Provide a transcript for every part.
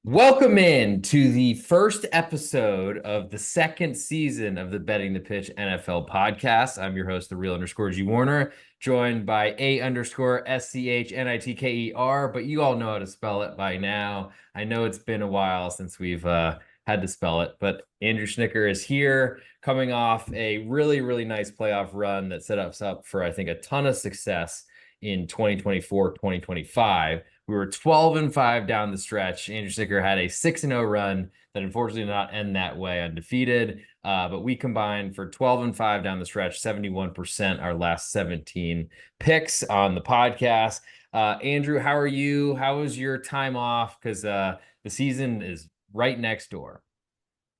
Welcome in to the first episode of the second season of the Betting the Pitch NFL podcast. I'm your host, the real underscore G Warner, joined by A underscore SCHNITKER, but you all know how to spell it by now. I know it's been a while since we've had to spell it, but Andrew Schnicker is here coming off a really nice playoff run that set us up for, I think, a ton of success in 2024, 2025. We were 12-5 down the stretch. Andrew Sticker had a 6-0 run that unfortunately did not end that way, undefeated. But we combined for 12-5 down the stretch, 71% our last 17 picks on the podcast. Andrew, how are you? How was your time off? Because the season is right next door.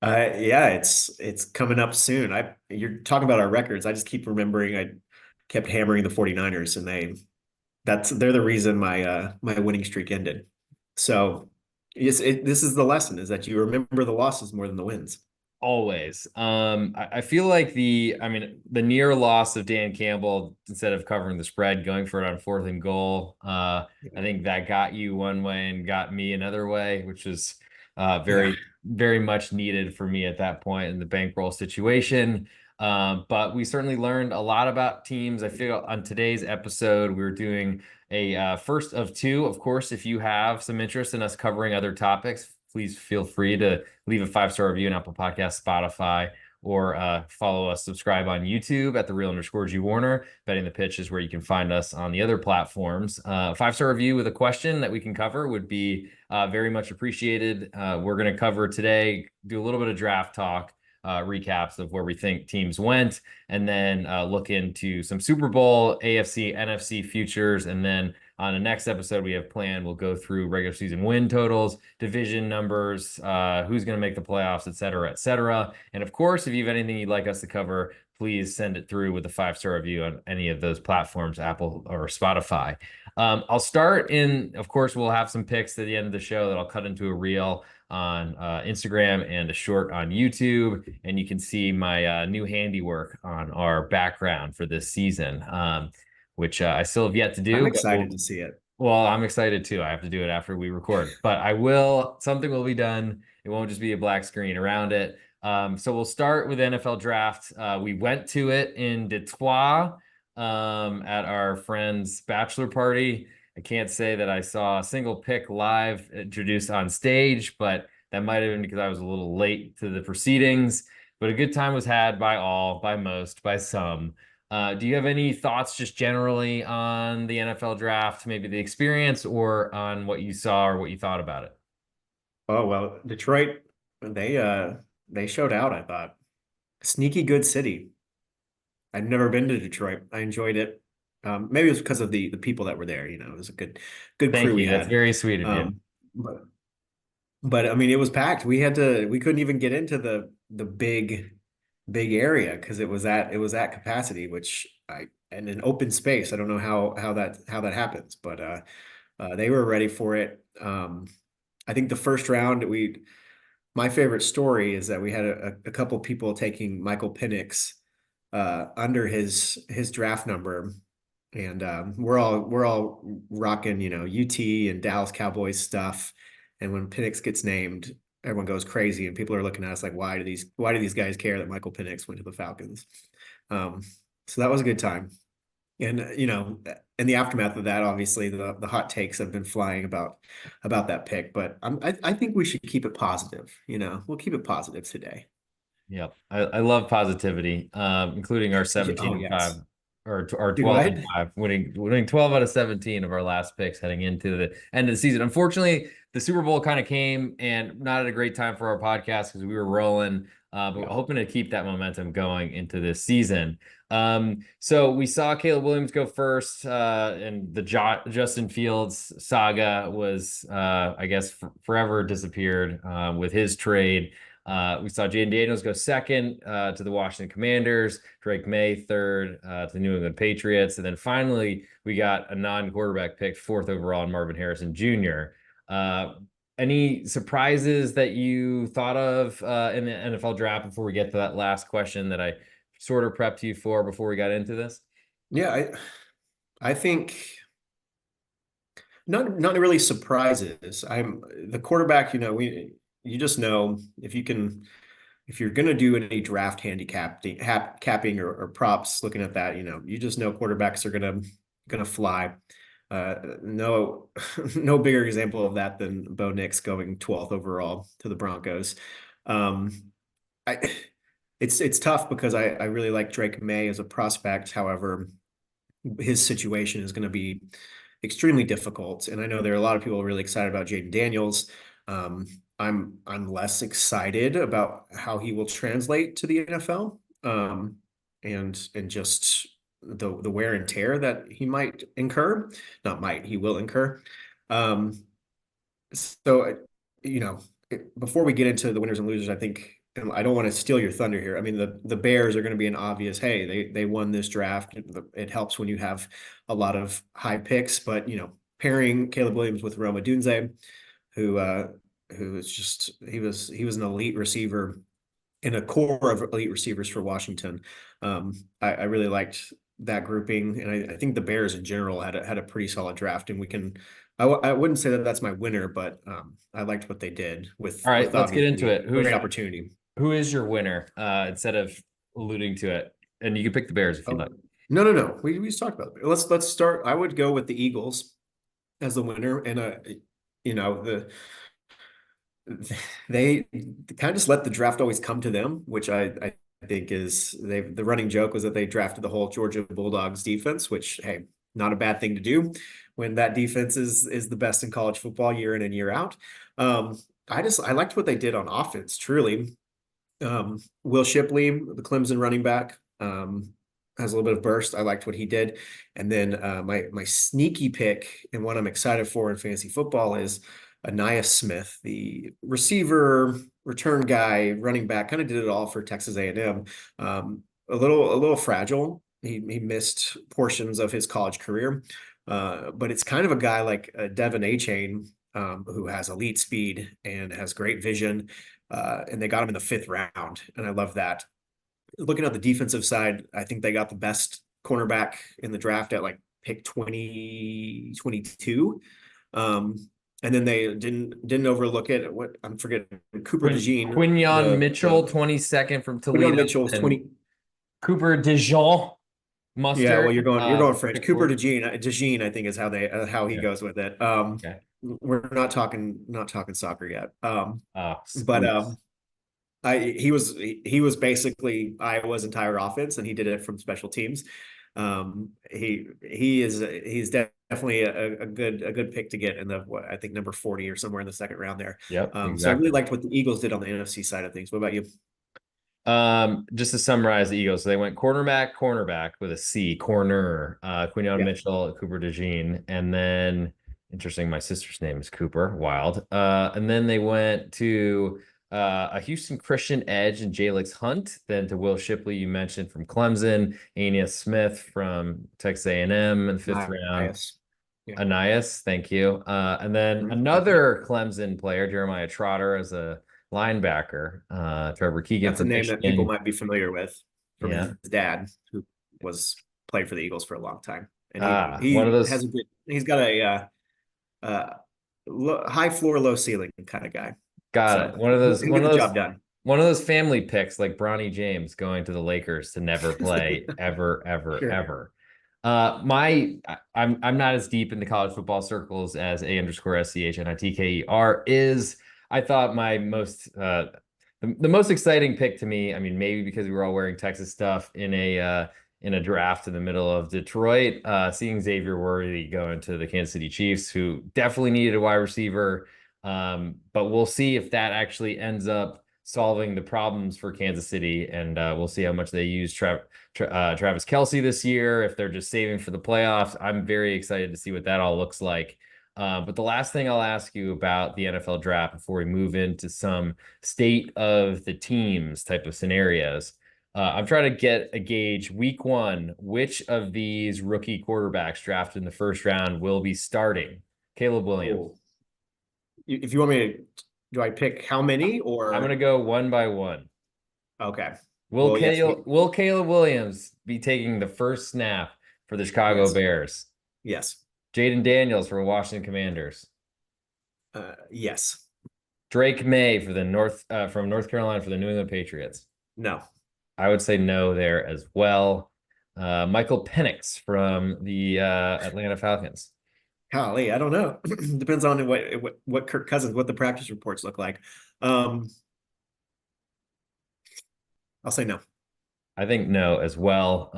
Yeah, it's coming up soon. You're talking about our records. I just keep remembering I kept hammering the 49ers and they're the reason my winning streak ended. So this is the lesson is that you remember the losses more than the wins. Always. I feel like the near loss of Dan Campbell instead of covering the spread, going for it on 4th and goal. I think that got you one way and got me another way, which is Yeah. very much needed for me at that point in the bankroll situation. But we certainly learned a lot about teams. I feel on today's episode, we're doing a first of two. Of course, if you have some interest in us covering other topics, please feel free to leave a 5-star review on Apple Podcasts, Spotify, or follow us, subscribe on YouTube at the real underscore G Warner. Betting the Pitch is where you can find us on the other platforms. 5-star review with a question that we can cover would be very much appreciated. We're going to cover today, do a little bit of draft talk. Recaps of where we think teams went, and then look into some Super Bowl, AFC, NFC futures, and then on the next episode we have planned, we'll go through regular season win totals, division numbers, who's going to make the playoffs, et cetera, et cetera. And of course, if you have anything you'd like us to cover, please send it through with a 5-star review on any of those platforms, Apple or Spotify. I'll start of course, we'll have some picks at the end of the show that I'll cut into a reel on Instagram and a short on YouTube. And you can see my new handiwork on our background for this season, which I still have yet to I'm do. But excited to see it. well, I'm excited too. I have to do it after we record, but something will be done. It won't just be a black screen around it. So we'll start with NFL draft. We went to it in Detroit at our friend's bachelor party. I can't say that I saw a single pick live introduced on stage, but that might have been because I was a little late to the proceedings. But a good time was had by all, by most, by some. Do you have any thoughts just generally on the NFL draft, maybe the experience or on what you saw or what you thought about it? Oh well, Detroit, they showed out, I thought. Sneaky good city. I'd never been to Detroit. I enjoyed it. Maybe it was because of the people that were there, it was a good Thank crew we you. That's had. very sweet of you. Um, but But I mean, it was packed. We couldn't even get into the big area because it was at capacity, which I and an open space. I don't know how that happens, but they were ready for it. I think the first round my favorite story is that we had a couple people taking Michael Penix under his draft number, and we're all rocking, UT and Dallas Cowboys stuff. And when Penix gets named, everyone goes crazy, and people are looking at us like, why do these guys care that Michael Penix went to the Falcons? Um, so that was a good time. And in the aftermath of that, obviously the hot takes have been flying about that pick, but I think we should keep it positive. We'll keep it positive today. Yep. I love positivity, including our Yeah, 17 oh and 5 yes. or Do 12 and I? 5, winning 12 out of 17 of our last picks heading into the end of the season. Unfortunately, the Super Bowl kind of came and not at a great time for our podcast because we were rolling, but we're Yeah. hoping to keep that momentum going into this season. So we saw Caleb Williams go first, and the Justin Fields saga was, I guess, forever disappeared with his trade. We saw Jaden Daniels go second to the Washington Commanders, Drake May third to the New England Patriots, and then finally we got a non-quarterback pick, 4th overall, in Marvin Harrison Jr. Uh, any surprises that you thought of in the NFL draft before we get to that last question that I sort of prepped you for before we got into this? Yeah, I think Not really surprises. I'm the quarterback, you just know if you're going to do any draft capping or props looking at that, you just know quarterbacks are going to fly. No no bigger example of that than Bo Nix going 12th overall to the Broncos. Um, I it's tough because I really like Drake May as a prospect. However, his situation is going to be extremely difficult. And I know there are a lot of people really excited about Jaden Daniels. Um, I'm less excited about how he will translate to the NFL, and just the wear and tear that he might incur. Not might, he will incur. Um, so, you know, before we get into the winners and losers, I think and I don't want to steal your thunder here. I mean, the Bears are going to be an obvious, hey, they won this draft. It helps when you have a lot of high picks, but pairing Caleb Williams with Roma Dunze, who who is just he was an elite receiver in a core of elite receivers for Washington. I really liked that grouping, and I think the Bears in general had a pretty solid draft, and we can. I wouldn't say that that's my winner, but I liked what they did All right, with let's get into obviously it. great opportunity. Who is your winner? Instead of alluding to it, and you can pick the Bears if you'd Oh, like. no, no, no. We just talked about it. Let's start. I would go with the Eagles as the winner, and they kind of just let the draft always come to them, which I think is the running joke was that they drafted the whole Georgia Bulldogs defense, which hey, not a bad thing to do when that defense is the best in college football year in and year out. Um, I liked what they did on offense, truly. Will Shipley, the Clemson running back, has a little bit of burst. I liked what he did. And then my sneaky pick and what I'm excited for in fantasy football is Anais Smith, the receiver, return guy, running back, kind of did it all for Texas A&M. A little fragile. He missed portions of his college career, but it's kind of a guy like Devin A. Who has elite speed and has great vision, and they got him in the fifth round, and I love that. Looking at the defensive side, I think they got the best cornerback in the draft at like pick 2022. And then they didn't overlook it. What I'm forgetting, Cooper DeJean, Quinyon Mitchell, the 22nd from Quinyon Toledo, Mitchell was and 20. Cooper DeJean Yeah, well, Mustard, you're going French. pick Cooper four. DeJean, I think is how he Yeah. goes with it. Okay. We're not talking soccer yet. But Oops. he was basically Iowa's entire offense, and he did it from special teams. He's definitely a good pick to get in the what I think number 40 or somewhere in the second round there. Yep, So I really exactly. liked what the Eagles did on the NFC side of things. What about you? Just to summarize the Eagles, so they went cornerback with a C, corner, Quinyon Yeah, Mitchell, Cooper DeJean, and then interesting, my sister's name is Cooper, wild. And then they went to a Houston Christian edge and Jalix Hunt, then to Will Shipley, you mentioned from Clemson, Aeneas Smith from Texas A&M in the fifth round. nice. Yeah. Anais, thank you. And then Mhm. another Clemson player, Jeremiah Trotter, as a linebacker. Trevor Keegan That's a from name that people Michigan. might be familiar with from Yeah. his dad, who was played for the Eagles for a long time, and he One of he has those. a good. He's got a high floor, low ceiling kind of guy. Got So it. he'll get the job done. One of those family picks like Bronny James going to the Lakers to never play ever, ever, Sure. ever. I'm not as deep into college football circles as A_SCHNITKER is. I thought my most the most exciting pick to me, I mean, maybe because we were all wearing Texas stuff in a draft in the middle of Detroit, seeing Xavier Worthy go into the Kansas City Chiefs, who definitely needed a wide receiver. But we'll see if that actually ends up solving the problems for Kansas City, and we'll see how much they use Travis Kelce this year, if they're just saving for the playoffs. I'm very excited to see what that all looks like. But the last thing I'll ask you about the NFL draft before we move into some state of the teams type of scenarios. I'm trying to get a gauge week one, which of these rookie quarterbacks drafted in the first round will be starting? Caleb Williams. Oh, if you want me to, do I pick how many I'm gonna or go one by one. okay? Well, yes, Will Caleb Williams be taking the first snap for the Chicago yes, Bears? yes. Jaden Daniels for the Washington Commanders. Yes. Drake May for the from North Carolina for the New England Patriots. No. I would say no there as well. Michael Penix from the Atlanta Falcons. Golly, I don't know. Depends on what Kirk Cousins, what the practice reports look like. Um, I'll say no. I think no as well.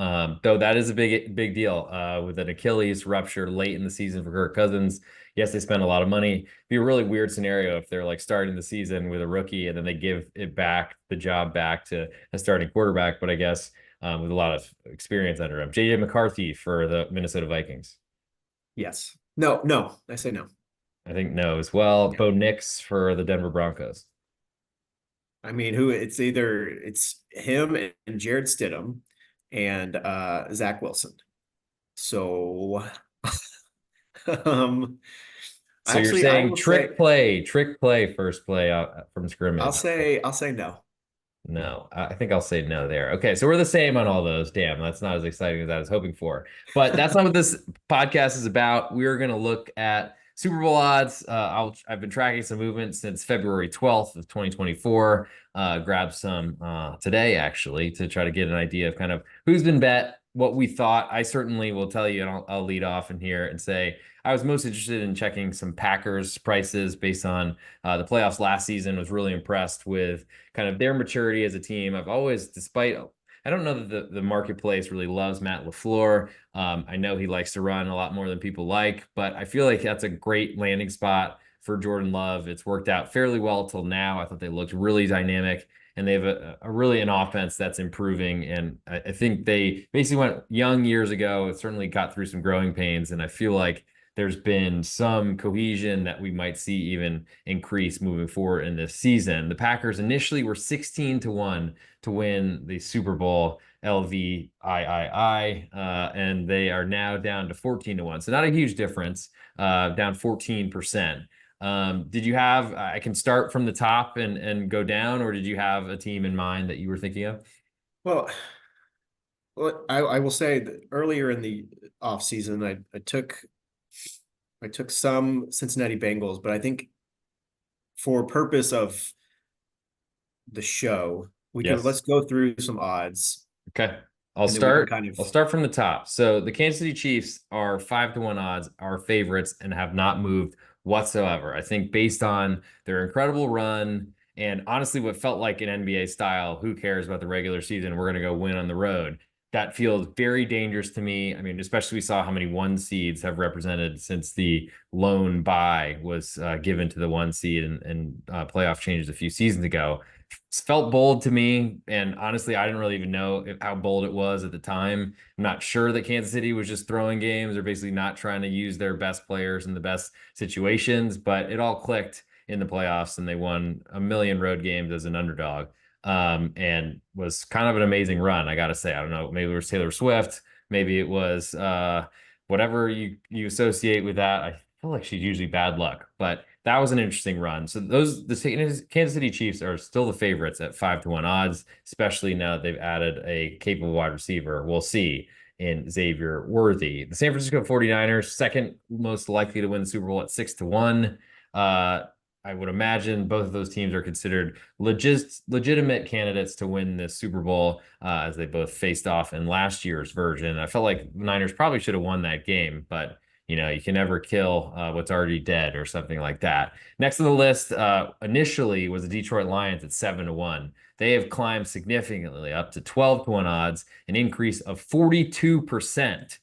Though that is a big deal with an Achilles rupture late in the season for Kirk Cousins. Yes, they spend a lot of money. It'd be a really weird scenario if they're like starting the season with a rookie and then they give the job back to a starting quarterback. But I guess with a lot of experience under him, JJ McCarthy for the Minnesota Vikings. Yes. No, no. I say no. I think no as well. Yeah. Bo Nix for the Denver Broncos. I mean, it's him and Jared Stidham and Zach Wilson. So um So you're I saying will say trick play, first play from scrimmage. I'll say no. No, I think I'll say no there. Okay, so we're the same on all those. Damn, that's not as exciting as I was hoping for. But that's not what this podcast is about. We're going to look at Super Bowl odds. I've been tracking some movement since February 12th of 2024. Grabbed some today actually to try to get an idea of kind of who's been bet, what we thought. I certainly will tell you, and I'll lead off in here and say I was most interested in checking some Packers prices based on the playoffs last season. Was really impressed with kind of their maturity as a team. I've always, despite, I don't know that the marketplace really loves Matt LaFleur. I know he likes to run a lot more than people like, but I feel like that's a great landing spot for Jordan Love. It's worked out fairly well till now. I thought they looked really dynamic and they have a really an offense that's improving. And I think they basically went young years ago. It certainly got through some growing pains. And I feel like there's been some cohesion that we might see even increase moving forward in this season. The Packers initially were 16 to 1 to win the Super Bowl LVIII, and they are now down to 14 to 1. So not a huge difference, down 14%. Did you have, I can start from the top and go down, or did you have a team in mind that you were thinking of? Well, I will say that earlier in the off season, I took some Cincinnati Bengals, but I think for purpose of the show, Yes. let's go through some odds Okay. I'll and then we can start. kind of I'll start from the top. So the Kansas City Chiefs are 5 to 1 odds, are favorites, and have not moved whatsoever. I think based on their incredible run and honestly what felt like an NBA style, who cares about the regular season? We're gonna go win on the road. That feels very dangerous to me. I mean, especially we saw how many one seeds have represented since the lone bye was given to the one seed and playoff changes a few seasons ago. Felt bold to me. And honestly, I didn't really even know how bold it was at the time. I'm not sure that Kansas City was just throwing games or basically not trying to use their best players in the best situations, but it all clicked in the playoffs and they won a million road games as an underdog. And was kind of an amazing run, I gotta say. I don't know, maybe it was Taylor Swift, maybe it was whatever you associate with that. I feel like she's usually bad luck, but that was an interesting run. So the Kansas City Chiefs are still the favorites at 5 to 1 odds, especially now that they've added a capable wide receiver. We'll see in Xavier Worthy. The San Francisco 49ers, second most likely to win the Super Bowl at 6 to 1. Uh, I would imagine both of those teams are considered legitimate candidates to win this Super Bowl as they both faced off in last year's version. I felt like the Niners probably should have won that game, but you can never kill what's already dead or something like that. Next on the list, initially was the Detroit Lions at 7 to 1. They have climbed significantly up to 12 to 1 odds, an increase of 42%.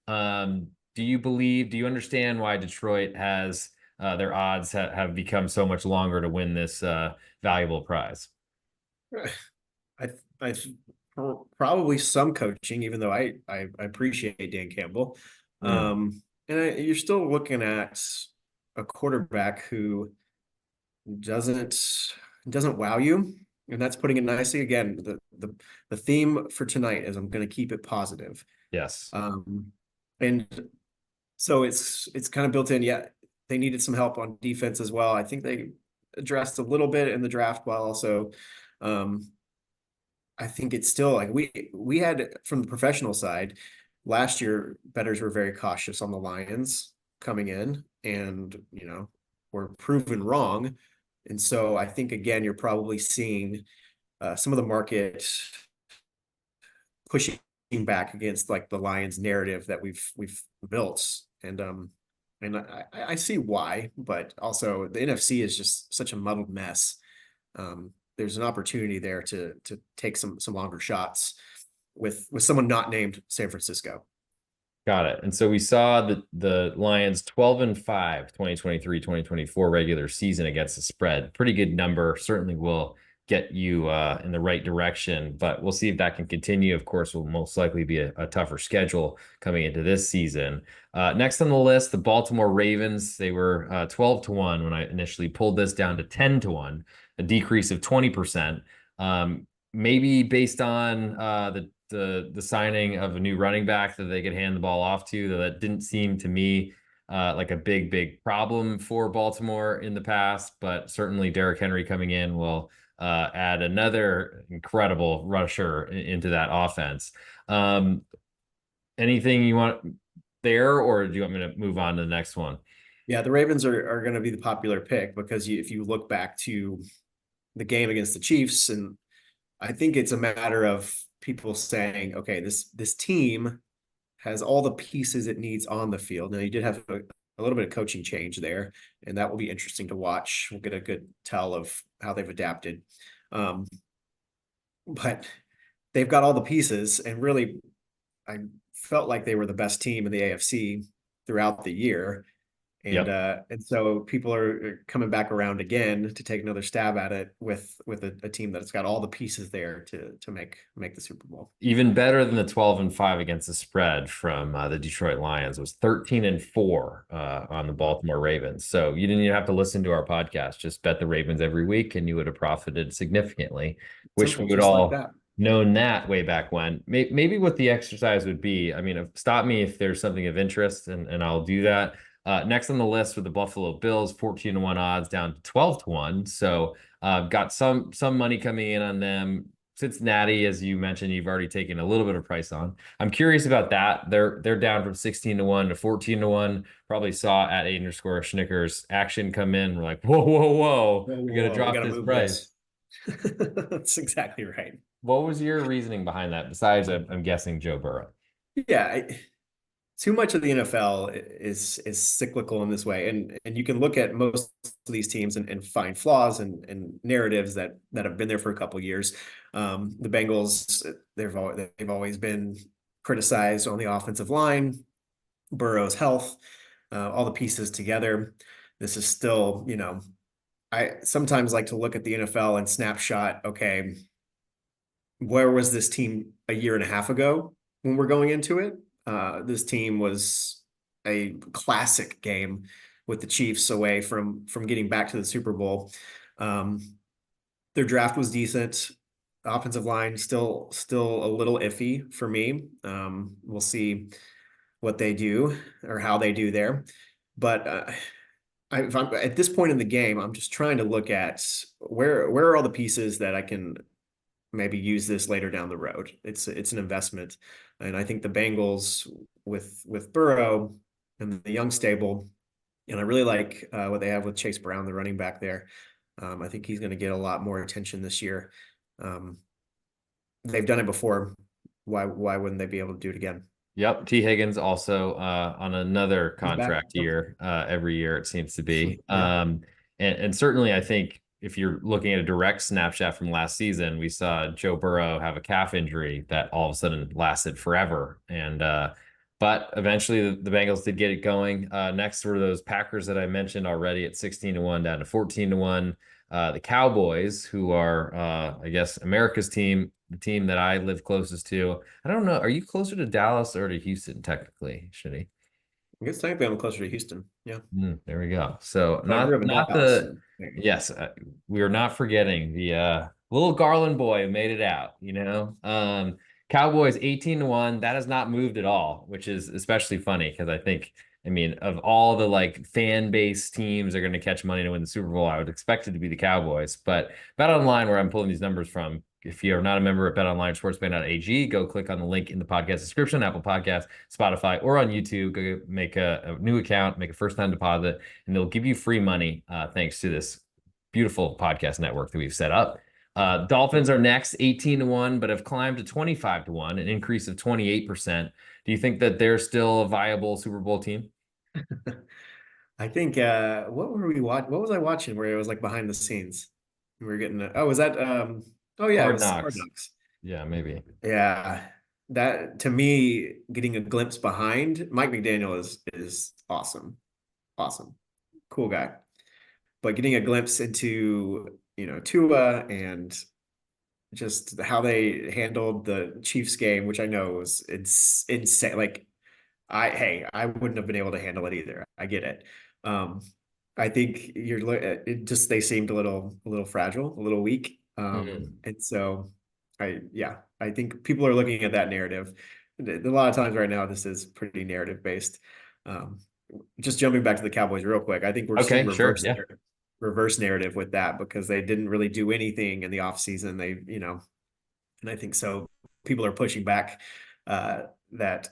Do you understand why Detroit has their odds have become so much longer to win this valuable prize? I probably some coaching, even though I appreciate Dan Campbell. Mm, You're still looking at a quarterback who doesn't doesn't wow you, and that's putting it nicely. Again, the theme for tonight is I'm going to keep it positive. yes. Um, and so it's kind of built in. Yeah, they needed some help on defense as well. I think they addressed a little bit in the draft while also I think it's still like we had from the professional side last year, bettors were very cautious on the Lions. coming in, and we're proven wrong. And so I think again, you're probably seeing some of the market pushing back against like the Lions narrative that we've built. And I see why, but also the NFC is just such a muddled mess. There's an opportunity there to take some longer shots with someone not named San Francisco. Got it. And so we saw the Lions 12-5, 2023-2024 regular season against the spread. Pretty good number. Certainly will get you in the right direction, but we'll see if that can continue. Of course, will most likely be a tougher schedule coming into this season. Next on the list, the Baltimore Ravens. They were 12-1 when I initially pulled this down to 10-1, a decrease of 20%. Maybe based on the signing of a new running back that they could hand the ball off to, though that didn't seem to me like a big problem for Baltimore in the past. But certainly Derrick Henry coming in will add another incredible rusher into that offense. Anything you want there, or do you want me to move on to the next one? Yeah, the Ravens are going to be the popular pick because if you look back to the game against the Chiefs, and I think it's a matter of people saying, okay, this team has all the pieces it needs on the field. Now you did have a little bit of coaching change there, and that will be interesting to watch. We'll get a good tell of how they've adapted. But they've got all the pieces, and really, I felt like they were the best team in the AFC throughout the year. And Yep. and so people are coming back around again to take another stab at it with a team that's got all the pieces there to make the Super Bowl. Even better than the 12-5 against the spread from the Detroit Lions was 13-4 on the Baltimore Ravens. So you didn't even have to listen to our podcast. Just bet the Ravens every week and you would have profited significantly. Wish we Simple, would just like all that. known that way back when. Maybe what the exercise would be, I mean, stop me if there's something of interest and I'll do that. Next on the list with the Buffalo Bills, 14-1 odds down to 12-1. So got some money coming in on them. Cincinnati, as you mentioned, you've already taken a little bit of price on. I'm curious about that. They're down from 16-1 to 14-1. Probably saw at 8_Schnickers action come in. We're like, whoa, Whoa, we got to whoa, whoa, we got drop to this move price. this. That's exactly right. What was your reasoning behind that? Besides, I'm guessing Joe Burrow. Yeah, too much of the NFL is cyclical in this way, and you can look at most of these teams and find flaws and narratives that have been there for a couple of years. The Bengals, they've always been criticized on the offensive line, Burrow's health, all the pieces together. This is still, I sometimes like to look at the NFL and snapshot, okay, where was this team a year and a half ago when we're going into it? This team was a classic game with the Chiefs away from getting back to the Super Bowl. Their draft was decent. Offensive line still a little iffy for me. We'll see what they do or how they do there. But if I'm at this point in the game, I'm just trying to look at where are all the pieces that I can maybe use this later down the road. It's an investment, and I think the Bengals with Burrow and the young stable, and I really like what they have with Chase Brown, the running back there. I think he's going to get a lot more attention this year. Um, they've done it before. Why wouldn't they be able to do it again? Yep, T. Higgins also on another He's back. contract year. Every year it seems to be. Yeah, And certainly I think if you're looking at a direct snapshot from last season, we saw Joe Burrow have a calf injury that all of a sudden lasted forever. And but eventually the Bengals did get it going. Next were those Packers that I mentioned already at 16-1 down to 14-1. The Cowboys, who are I guess America's team, the team that I live closest to. I don't know. Are you closer to Dallas or to Houston, technically, Shitty? I guess technically I'm closer to Houston. Yeah, There we go. So but I grew up in not Dallas. the So yes, we are not forgetting the little Garland boy who made it out, you know. Cowboys 18-1. That has not moved at all, which is especially funny because I mean, of all the like fan base teams are going to catch money to win the Super Bowl, I would expect it to be the Cowboys. But Bet Online, where I'm pulling these numbers from, if you're not a member at BetOnline, SportsBetting.ag, go click on the link in the podcast description, Apple Podcasts, Spotify, or on YouTube. Go make a new account, make a first-time deposit, and they'll give you free money thanks to this beautiful podcast network that we've set up. Dolphins are next, 18-1, but have climbed to 25-1, an increase of 28%. Do you think that they're still a viable Super Bowl team? I think what were we watch? What was I watching where it was like behind the scenes? We were getting oh, was that oh yeah, it Hard was Hard Knocks. Knocks. Yeah, maybe. Yeah. That to me, getting a glimpse behind Mike McDaniel is awesome. Awesome. Cool guy. But getting a glimpse into, Tua and just how they handled the Chiefs game, which I know was it's insane. Like I wouldn't have been able to handle it either. I get it. Um, I think it just they seemed a little fragile, a little weak. Mhm. And so I think people are looking at that narrative. A lot of times right now, this is pretty narrative based. Um, just jumping back to the Cowboys real quick, I think we're seeing Okay, sure. Yeah. reverse narrative with that because they didn't really do anything in the offseason. And I think so people are pushing back that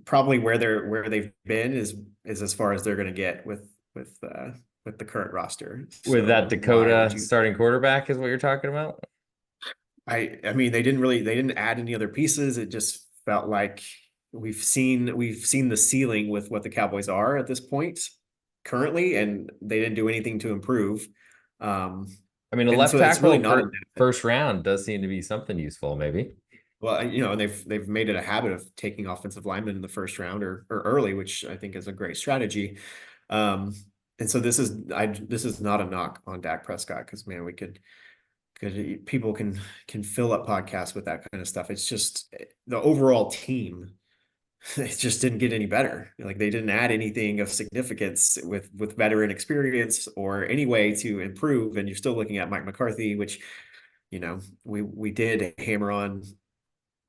probably where they've been is as far as they're going to get with the current roster. With that So why would Dakota you? starting quarterback is what you're talking about? I mean they didn't add any other pieces. It just felt like we've seen the ceiling with what the Cowboys are at this point currently, and they didn't do anything to improve. Um, I mean, a and left so it's really tackle not a first round does seem to be something useful, maybe. well, and they've made it a habit of taking offensive linemen in the first round or early, which I think is a great strategy. Um, and so this is not a knock on Dak Prescott because man, we could people can fill up podcasts with that kind of stuff. It's just the overall team. It just didn't get any better. Like they didn't add anything of significance with veteran experience or any way to improve. And you're still looking at Mike McCarthy, which we did hammer on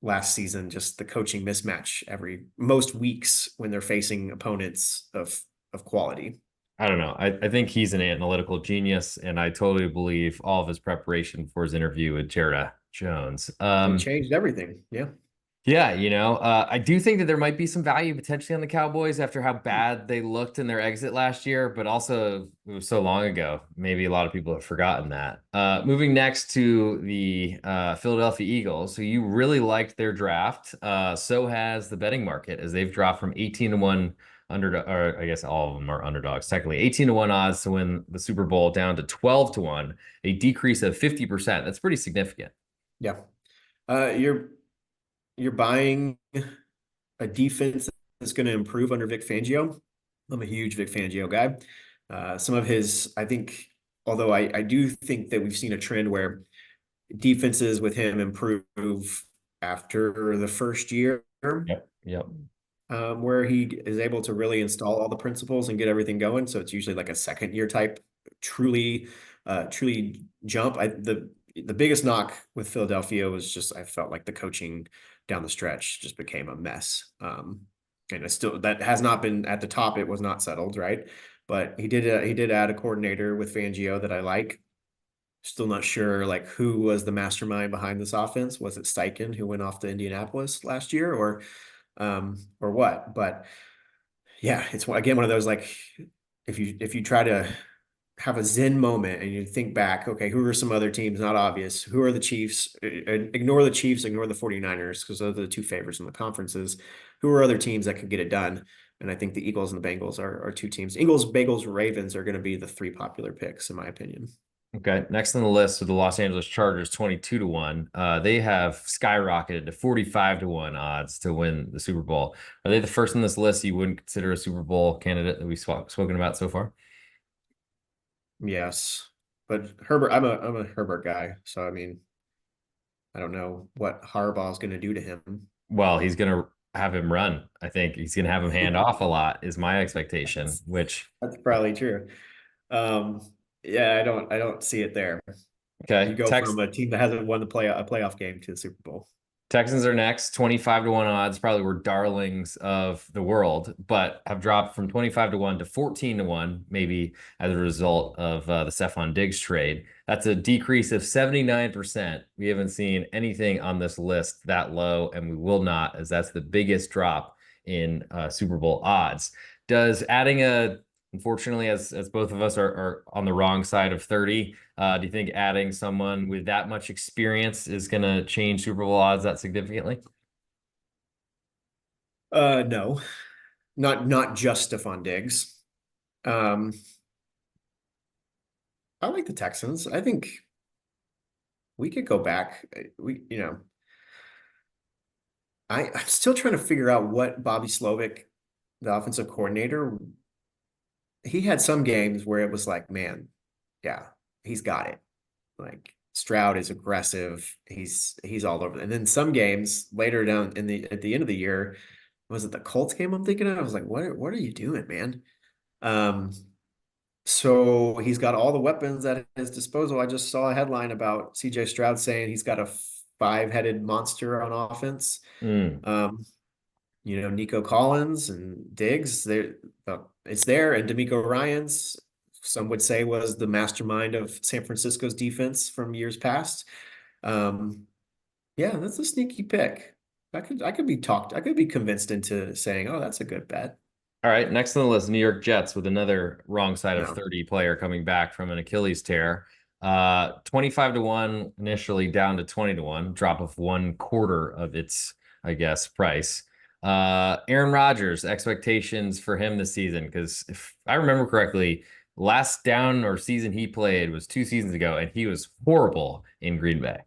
last season, just the coaching mismatch every most weeks when they're facing opponents of quality. I don't know. I think he's an analytical genius, and I totally believe all of his preparation for his interview with Jared Jones. It changed everything. Yeah. Yeah, I do think that there might be some value potentially on the Cowboys after how bad they looked in their exit last year, but also it was so long ago. Maybe a lot of people have forgotten that. Moving next to the Philadelphia Eagles, who you really liked their draft. So has the betting market as they've dropped from 18-1 underdog, or I guess all of them are underdogs, technically 18-1 odds to win the Super Bowl down to 12-1, a decrease of 50%. That's pretty significant. Yeah. You're buying a defense that's going to improve under Vic Fangio. I'm a huge Vic Fangio guy. Some of his, I think, although I do think that we've seen a trend where defenses with him improve after the first year, Yep. Yep. where he is able to really install all the principles and get everything going. So it's usually like a second year type, truly jump. The biggest knock with Philadelphia was just I felt like the coaching down the stretch just became a mess. And it's still that has not been at the top. It was not settled, right? But he did add a coordinator with Fangio that I like. Still not sure like who was the mastermind behind this offense. Was it Steichen who went off to Indianapolis last year or what? But yeah, it's again one of those like if you try to have a Zen moment and you think back, okay, who are some other teams not obvious? Who are the Chiefs? Ignore the Chiefs, ignore the 49ers because those are the two favorites in the conferences. Who are other teams that could get it done? And I think the Eagles and the Bengals are two teams. Eagles, Bengals, Ravens are going to be the three popular picks, in my opinion. Okay, next on the list are the Los Angeles Chargers, 22-1. They have skyrocketed to 45-1 odds to win the Super Bowl. Are they the first on this list you wouldn't consider a Super Bowl candidate that we've spoken about so far? Yes. But Herbert, I'm a Herbert guy. So I mean, I don't know what Harbaugh is going to do to him. Well, he's going to have him run. I think he's going to have him hand off a lot, is my expectation, which, That's probably true. Um, yeah, I don't see it there. You okay, go from a team that hasn't won a playoff game to the Super Bowl. Texans are next, 25 to 1 odds, probably were darlings of the world, but have dropped from 25 to 1 to 14 to 1, maybe as a result of the Stephon Diggs trade. That's a decrease of 79%. We haven't seen anything on this list that low, and we will not, as that's the biggest drop in Super Bowl odds. Does adding a Unfortunately, as both of us are on the wrong side of 30, do you think adding someone with that much experience is going to change Super Bowl odds that significantly? No, not just Stephon Diggs. Um, I like the Texans. I think we could go back. I'm still trying to figure out what Bobby Slovic, the offensive coordinator, he had some games where it was like, man, yeah, he's got it. Like Stroud is aggressive. He's all over. And then some games later down in the at the end of the year, was it the Colts game I'm thinking of? I was like, what are you doing, man? Um, so he's got all the weapons at his disposal. I just saw a headline about CJ Stroud saying he's got a five-headed monster on offense. Mm. Um, Nico Collins and Diggs, it's there, and D'Amico Ryans, some would say was the mastermind of San Francisco's defense from years past. Um, yeah, that's a sneaky pick. I could be convinced into saying, oh, that's a good bet. All right, next on the list, New York Jets with another wrong side of No. 30 player coming back from an Achilles tear. 25 to 1 initially down to 20 to 1, drop of one quarter of its, I guess, price. Aaron Rodgers, expectations for him this season, because if I remember correctly, last down or season he played was 2 seasons ago, and he was horrible in Green Bay.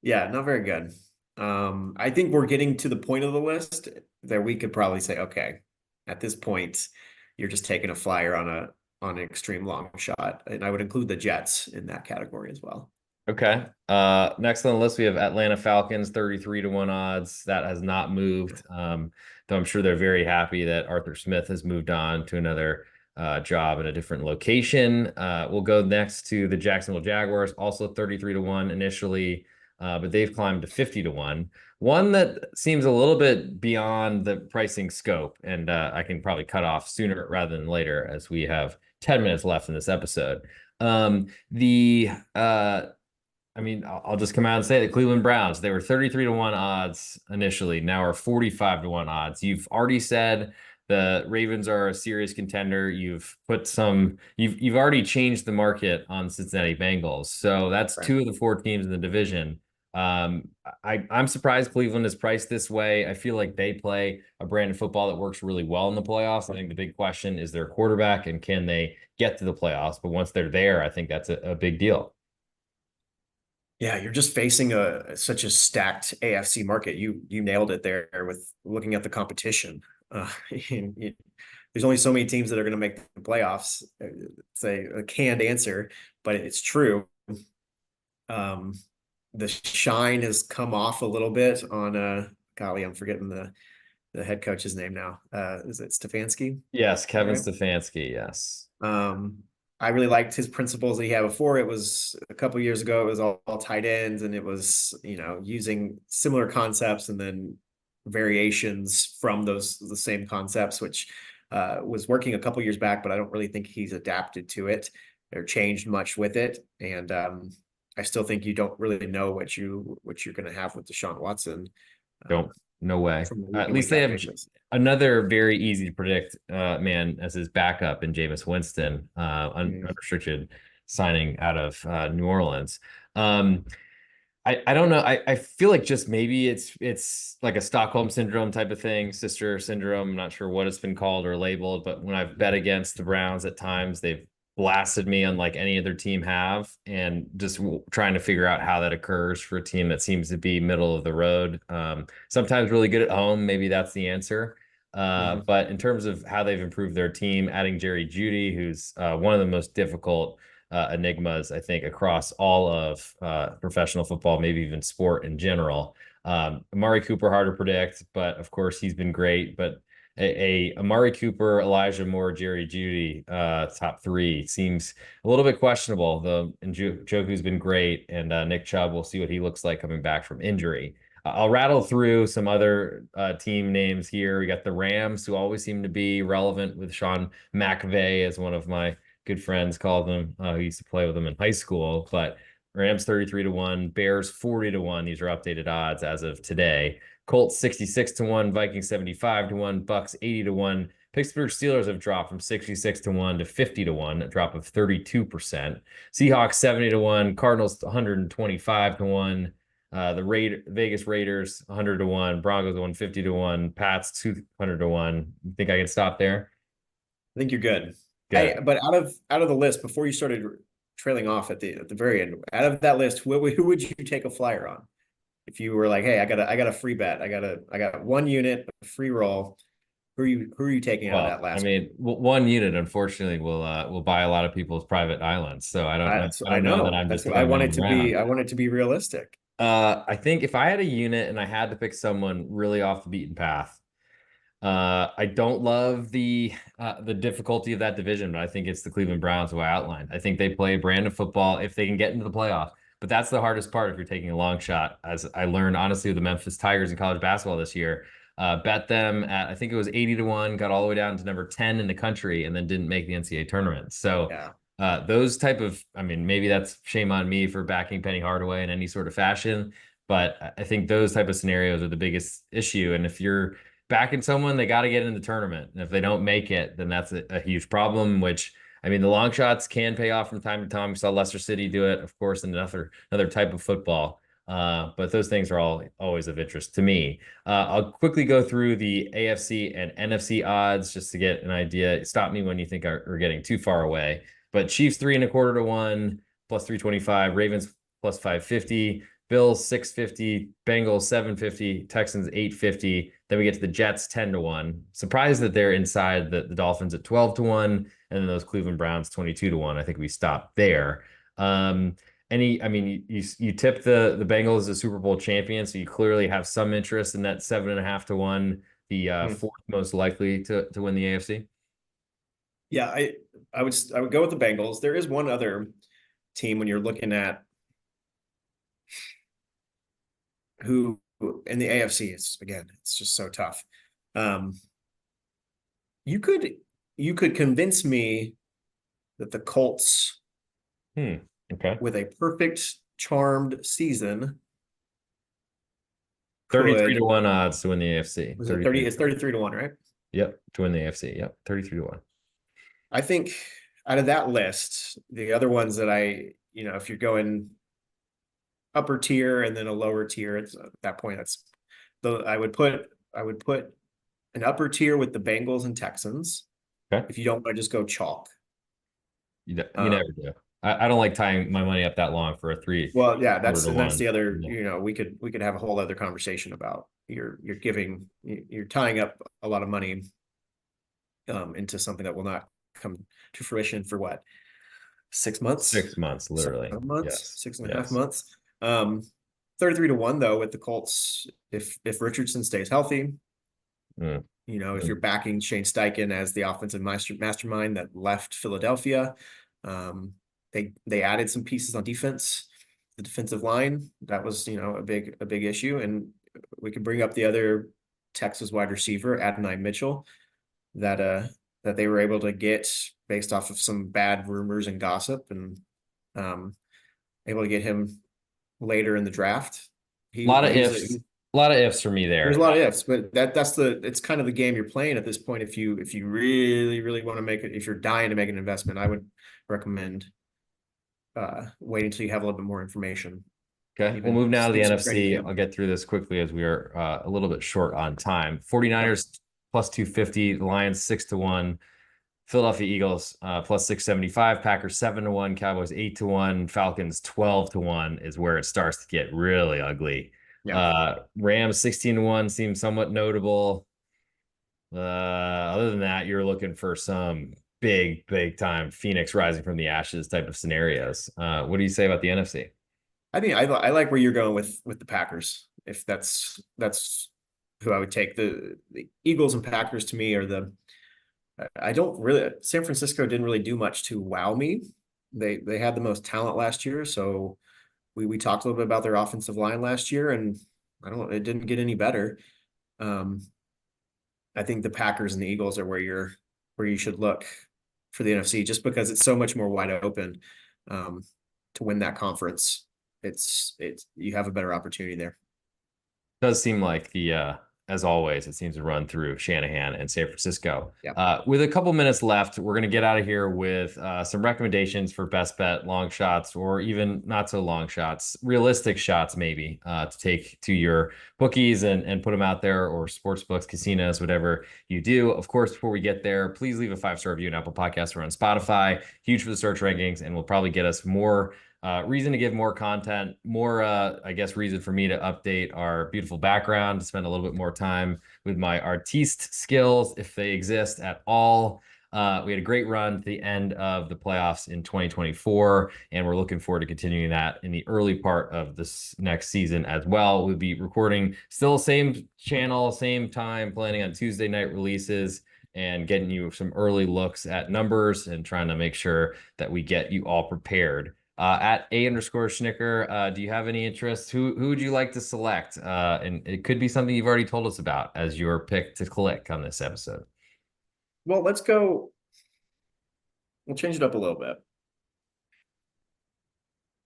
Yeah, not very good. I think we're getting to the point of the list that we could probably say, okay, at this point, you're just taking a flyer on an extreme long shot. And I would include the Jets in that category as well. Okay. Next on the list, we have Atlanta Falcons, 33 to 1 odds. That has not moved. Though I'm sure they're very happy that Arthur Smith has moved on to another job in a different location. We'll go next to the Jacksonville Jaguars, also 33 to 1 initially, but they've climbed to 50 to 1. One that seems a little bit beyond the pricing scope, and I can probably cut off sooner rather than later as we have 10 minutes left in this episode. The I mean, I'll just come out and say the Cleveland Browns, they were 33 to 1 odds initially, now are 45 to 1 odds. You've already said the Ravens are a serious contender. You've already changed the market on Cincinnati Bengals. So that's Right. two of the four teams in the division. I'm surprised Cleveland is priced this way. I feel like they play a brand of football that works really well in the playoffs. I think the big question is their quarterback and can they get to the playoffs? But once they're there, I think that's a big deal. Yeah, you're just facing a such a stacked AFC market. You nailed it there with looking at the competition. There's only so many teams that are going to make the playoffs. It's a canned answer, but it's true. Um, the shine has come off a little bit on golly, I'm forgetting the head coach's name now. Is it Stefanski? Is Yes, that Kevin right? Stefanski. Yes. I really liked his principles that he had before. It was a couple years ago, it was all tight ends, and it was, using similar concepts and then variations from the same concepts, which was working a couple years back, but I don't really think he's adapted to it or changed much with it. And I still think you don't really know what you're going to have with Deshaun Watson Don't. um, No way. from a week At in least week they out have basis. another very easy to predict man as his backup in Jameis Winston, unrestricted signing out of New Orleans. Um, I don't know. I feel like just maybe it's like a Stockholm syndrome type of thing, sister syndrome. I'm not sure what it's been called or labeled, but when I've bet against the Browns at times, they've blasted me unlike any other team have, and just trying to figure out how that occurs for a team that seems to be middle of the road. Sometimes really good at home, maybe that's the answer. Mhm. But in terms of how they've improved their team, adding Jerry Jeudy, who's one of the most difficult enigmas, I think, across all of professional football, maybe even sport in general. Amari Cooper, hard to predict, but of course he's been great. But a Amari Cooper, Elijah Moore, Jerry Jeudy top three seems a little bit questionable. Though Njoku's been great, and Nick Chubb, we'll see what he looks like coming back from injury. I'll rattle through some other team names here. We got the Rams, who always seem to be relevant with Sean McVay, as one of my good friends called them. Who used to play with them in high school. But Rams 33 to 1, Bears 40 to 1. These are updated odds as of today. Colts 66 to 1, Vikings 75 to 1, Bucks 80 to 1. Pittsburgh Steelers have dropped from 66 to 1 to 50 to 1, a drop of 32%. Seahawks 70 to 1, Cardinals 125 to 1. The Vegas Raiders 100 to 1, Broncos 150 to 1, Pats 200 to 1. You think I can stop there? I think you're good. Good. But out of the list, before you started trailing off at the very end, out of that list, who would you take a flyer on? If you were like, hey, I got a free bet. I got one unit, a free roll. Who are you taking out of Well, that I last one? mean, one unit unfortunately will buy a lot of people's private islands. So I I don't know that know. I'm That's just what going I to want run it them to be. around. I want it to be realistic. I think if I had a unit and I had to pick someone really off the beaten path, I don't love the difficulty of that division, but I think it's the Cleveland Browns who I outlined. I think they play a brand of football if they can get into the playoffs. But that's the hardest part if you're taking a long shot. As I learned honestly with the Memphis Tigers in college basketball this year, bet them at I think it was 80 to 1, got all the way down to number 10 in the country, and then didn't make the NCAA tournament. So Yeah. those type of, I mean, maybe that's shame on me for backing Penny Hardaway in any sort of fashion, but I think those type of scenarios are the biggest issue. And if you're backing someone, they got to get in the tournament. And if they don't make it, then that's a huge problem, which I mean, the long shots can pay off from time to time. We saw Leicester City do it, of course, in another type of football. But those things are all always of interest to me. I'll quickly go through the AFC and NFC odds just to get an idea. Stop me when you think we're getting too far away. But Chiefs 3.25 to 1, plus 325, Ravens plus 550, Bills 650, Bengals 750, Texans 850. Then we get to the Jets 10 to 1. Surprised that they're inside the Dolphins at 12 to 1, and then those Cleveland Browns 22 to 1. I think we stopped there. I mean, you tip the Bengals as a Super Bowl champion, so you clearly have some interest in that 7.5 to 1, the Hmm. fourth most likely to win the AFC. Yeah, I would go with the Bengals. There is one other team when you're looking at who in the AFC is again, it's just so tough. Um, you could you could convince me that the Colts, Hmm. Okay. with a perfect charmed season, 33 to could 1 odds to win the AFC. was it 33 30? to It's 1. 33 to 1, right? Yep, to win the AFC. Yep, 33 to 1. I think out of that list, the other ones that if you're going upper tier and then a lower tier, it's at that point that's the I would put an upper tier with the Bengals and Texans Okay. if you don't want to just go chalk. You Um, never do. I don't like tying my money up that long for a three well, yeah, quarter to that's one. the other, Yeah. we could have a whole other conversation about you're tying up a lot of money into something that will not come to fruition for what, 6 months, 6 months, seven literally. months, Yes. six and a half Yes. months. 33 to 1 though with the Colts, if Richardson stays healthy, Mm, if you're mm. backing Shane Steichen as the offensive mastermind that left Philadelphia, they added some pieces on defense, the defensive line. That was, a big issue. And we could bring up the other Texas wide receiver, Adonai Mitchell, that that they were able to get based off of some bad rumors and gossip, and um, able to get him later in the draft. A lot of He's ifs. A lot of ifs for me there's a there. lot of ifs, but it's kind of the game you're playing at this point. If you really, really want to make it, if you're dying to make an investment, I would recommend waiting until you have a little bit more information. Okay. We'll Even move now to the skip some training NFC. camp. I'll get through this quickly as we are a little bit short on time. Yep. 49ers plus 250, the Lions 6 to 1. Philadelphia Eagles plus 675, Packers 7 to 1, Cowboys 8 to 1, Falcons 12 to 1 is where it starts to get really ugly. Yeah. Rams 16 to 1 seems somewhat notable. Other than that, you're looking for some big time Phoenix rising from the ashes type of scenarios. What do you say about the NFC? I think I like where you're going with the Packers. If that's who I would take. The Eagles and Packers to me are I don't really, San Francisco didn't really do much to wow me. They had the most talent last year, so we talked a little bit about their offensive line last year, and It didn't get any better. Um, I think the Packers and the Eagles are where you should look for the NFC, just because it's so much more wide open um, to win that conference. It's you have a better opportunity there. Does seem like as always, it seems to run through Shanahan and San Francisco. Yeah. With a couple minutes left, we're going to get out of here with some recommendations for best bet long shots, or even not so long shots, realistic shots maybe, to take to your bookies and put them out there, or sports books, casinos, whatever you do. Of course, before we get there, please leave a 5-star review on Apple Podcasts or on Spotify. Huge for the search rankings, and will probably get us more reason to give more content, more, I guess, reason for me to update our beautiful background, to spend a little bit more time with my artiste skills, if they exist at all. We had a great run to the end of the playoffs in 2024, and we're looking forward to continuing that in the early part of this next season as well. We'll be recording still same channel, same time, planning on Tuesday night releases and getting you some early looks at numbers and trying to make sure that we get you all prepared. At A_Schnicker, do you have any interest? Who would you like to select? And it could be something you've already told us about as your pick to click on this episode. Well, let's go. We'll change it up a little bit.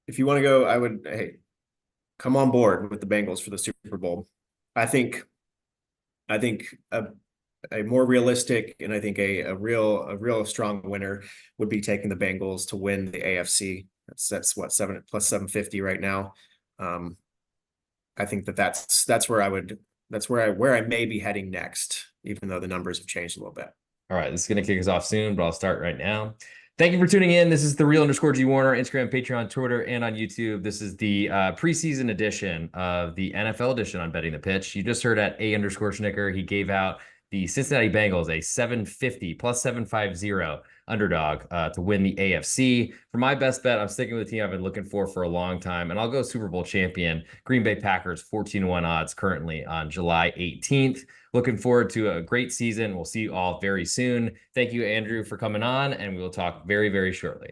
If you want to go, hey, come on board with the Bengals for the Super Bowl. I think I think a more realistic, and I think a real strong winner would be taking the Bengals to win the AFC. That's what, 7 plus 750 right now. I think that's where where I may be heading next, even though the numbers have changed a little bit. All right, this is going to kick us off soon, but I'll start right now. Thank you for tuning in. This is the real_G Warner, Instagram, Patreon, Twitter, and on YouTube. This is the preseason edition of the NFL edition on Betting the Pitch. You just heard at A_Schnicker, he gave out the Cincinnati Bengals a 750 plus 750 underdog to win the AFC. For my best bet, I'm sticking with the team I've been looking for a long time, and I'll go Super Bowl champion, Green Bay Packers, 14-1 odds currently on July 18th. Looking forward to a great season. We'll see you all very soon. Thank you, Andrew, for coming on, and we will talk very, very shortly.